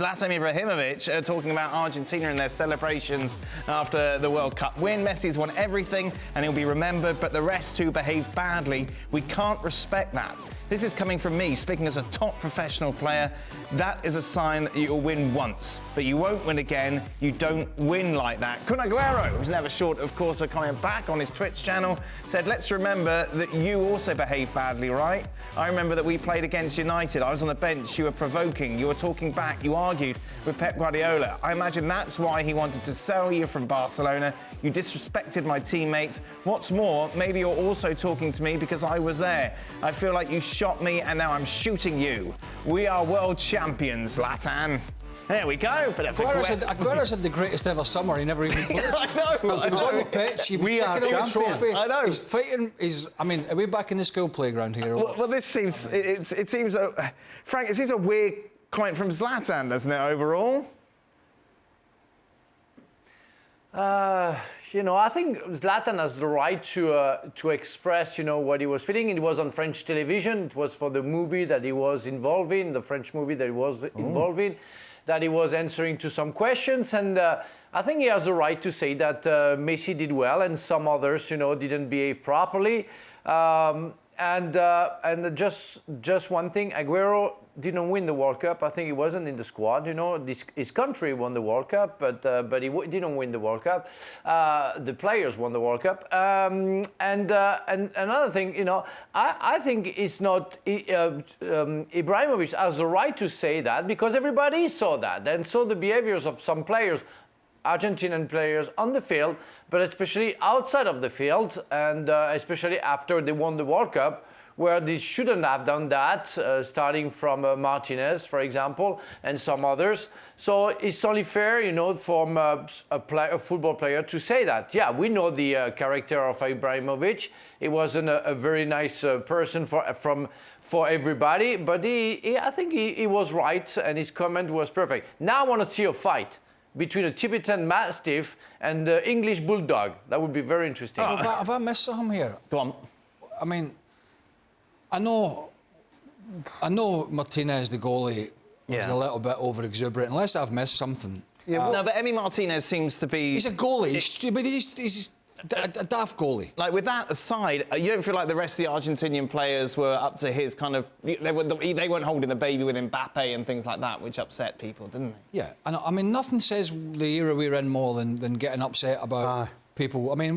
Zlatan Ibrahimovic talking about Argentina and their celebrations after the World Cup win. Messi's won everything and he'll be remembered, but the rest who behaved badly, we can't respect that. This is coming from me, speaking as a top professional player. That is a sign that you'll win once, but you won't win again. You don't win like that. Aguero, who's never short, of course, of coming back on his Twitch channel, said, let's remember that you also behaved badly, right? I remember that we played against United. I was on the bench, you were provoking, you were talking back, you argued with Pep Guardiola. I imagine that's why he wanted to sell you from Barcelona. You disrespected my teammates. What's more, maybe you're also talking to me because I was there. I feel like you shot me and now I'm shooting you. We are world champions, Zlatan. There we go. Aguero had the greatest ever summer. He never even played. I know. He was on the pitch. He was picking up a trophy. I know. He's fighting. I mean, are we back in the school playground here? Well, this seems. It seems. Frank, it seems a weird comment from Zlatan, doesn't it? Overall. I think Zlatan has the right to express, what he was feeling. It was on French television. It was for the movie that he was involved in, the French movie that he was involved in, that he was answering to some questions. And I think he has the right to say that Messi did well and some others, didn't behave properly. And just one thing, Aguero didn't win the World Cup. I think he wasn't in the squad. His country won the World Cup, but he didn't win the World Cup. The players won the World Cup. And another thing, I think it's not Ibrahimovic has the right to say that because everybody saw that, and saw the behaviors of some players, Argentinian players on the field, but especially outside of the field, and especially after they won the World Cup, where they shouldn't have done that, starting from Martinez, for example, and some others. So it's only fair, for a football player to say that. Yeah, we know the character of Ibrahimovic. He wasn't a very nice person for everybody, but I think he was right, and his comment was perfect. Now I want to see a fight between a Tibetan Mastiff and the English Bulldog. That would be very interesting. So have I missed something here? Go on. I mean, I know Martinez, the goalie, was a little bit over-exuberant, unless I've missed something. Yeah, no, but Emi Martinez seems to be... He's a goalie, but he's a daft goalie. Like, with that aside, you don't feel like the rest of the Argentinian players were up to his kind of... They weren't holding the baby with Mbappe and things like that, which upset people, didn't they? Yeah, and I mean, nothing says the era we're in more than getting upset about people. I mean,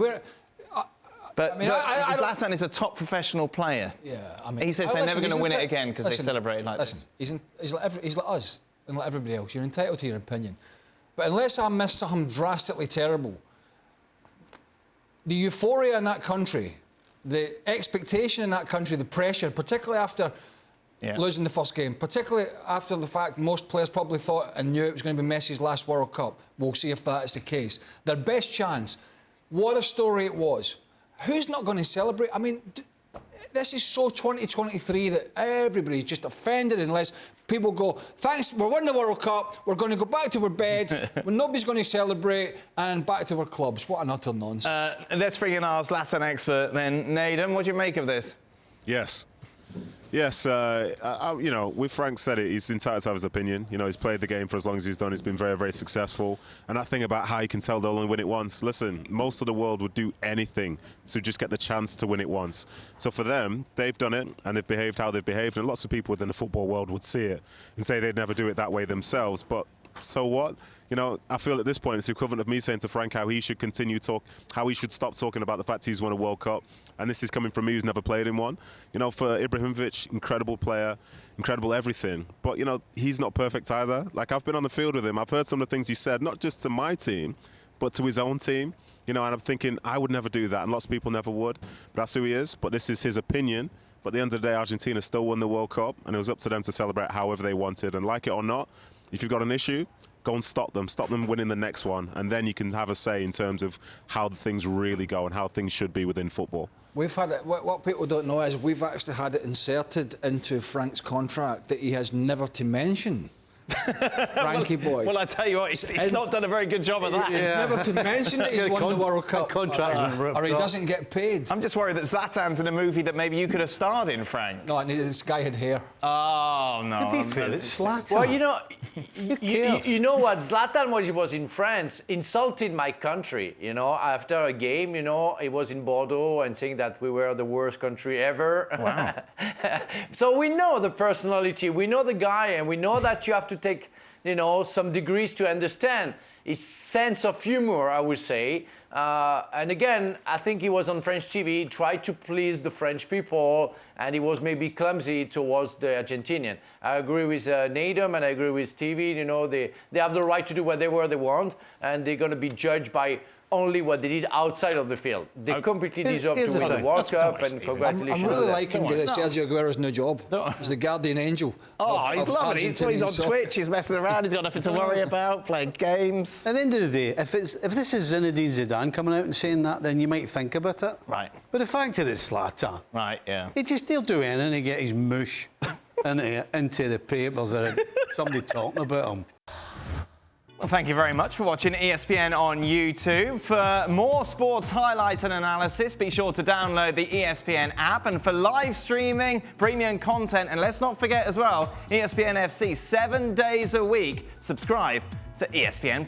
But Zlatan is a top professional player. Yeah, I mean... He says they're never going to win it again because they celebrated like this. Listen, he's like us and like everybody else. You're entitled to your opinion. But unless I miss something drastically terrible, the euphoria in that country, the expectation in that country, the pressure, particularly after losing the first game, particularly after the fact most players probably thought and knew it was going to be Messi's last World Cup. We'll see if that is the case. Their best chance. What a story it was. Who's not going to celebrate? I mean, this is so 2023 that everybody's just offended unless people go, thanks, we're winning the World Cup, we're going to go back to our bed, nobody's going to celebrate, and back to our clubs. What an utter nonsense. Let's bring in our Zlatan expert then. Naden, what do you make of this? Yes, with Frank said it, he's entitled to have his opinion. He's played the game for as long as he's done. He's been very, very successful. And that thing about how you can tell they'll only win it once. Listen, most of the world would do anything to just get the chance to win it once. So for them, they've done it and they've behaved how they've behaved. And lots of people within the football world would see it and say they'd never do it that way themselves. But so what? I feel at this point it's the equivalent of me saying to Frank how he should how he should stop talking about the fact he's won a World Cup. And this is coming from me who's never played in one. For Ibrahimovic, incredible player, incredible everything. But, he's not perfect either. Like, I've been on the field with him. I've heard some of the things he said, not just to my team, but to his own team. And I'm thinking, I would never do that. And lots of people never would. But that's who he is. But this is his opinion. But at the end of the day, Argentina still won the World Cup. And it was up to them to celebrate however they wanted. And like it or not, if you've got an issue, go and stop them winning the next one, and then you can have a say in terms of how the things really go and how things should be within football. We've had it, what people don't know is we've actually had it inserted into Frank's contract that he has never to mention Frankie boy. Well, I tell you what, he's not done a very good job of that. Never to mention that he's won the World Cup. Contract Or he doesn't get paid. I'm just worried that Zlatan's in a movie that maybe you could have starred in, Frank. No, this guy had hair. Oh, no. To be fair, it's Zlatan. Well, you know, cares? you know what? Zlatan, when he was in France, insulted my country. You know, after a game, you know, he was in Bordeaux and saying that we were the worst country ever. Wow. So we know the personality, we know the guy, and we know that you have to take, you know, some degrees to understand his sense of humor, I would say. And again, I think he was on French TV, he tried to please the French people, and he was maybe clumsy towards the Argentinian. I agree with Nadam and I agree with Stevie. You know, they have the right to do whatever they want, and they're going to be judged by only what they did outside of the field. They completely deserve to win the World Cup, and congratulations. I'm really to them. liking Sergio Aguero's new job. He's the guardian angel. Oh, he's loving it. He's on soccer. Twitch, he's messing around, he's got nothing to worry about, playing games. At the end of the day, if this is Zinedine Zidane coming out and saying that, then you might think about it. Right. But the fact that it's Zlatan, Right, yeah. he'll do anything to get his mush into the papers or somebody talking about him. Well, thank you very much for watching ESPN on YouTube. For more sports highlights and analysis, be sure to download the ESPN app. And for live streaming, premium content, and let's not forget as well, ESPN FC 7 days a week. Subscribe to ESPN+.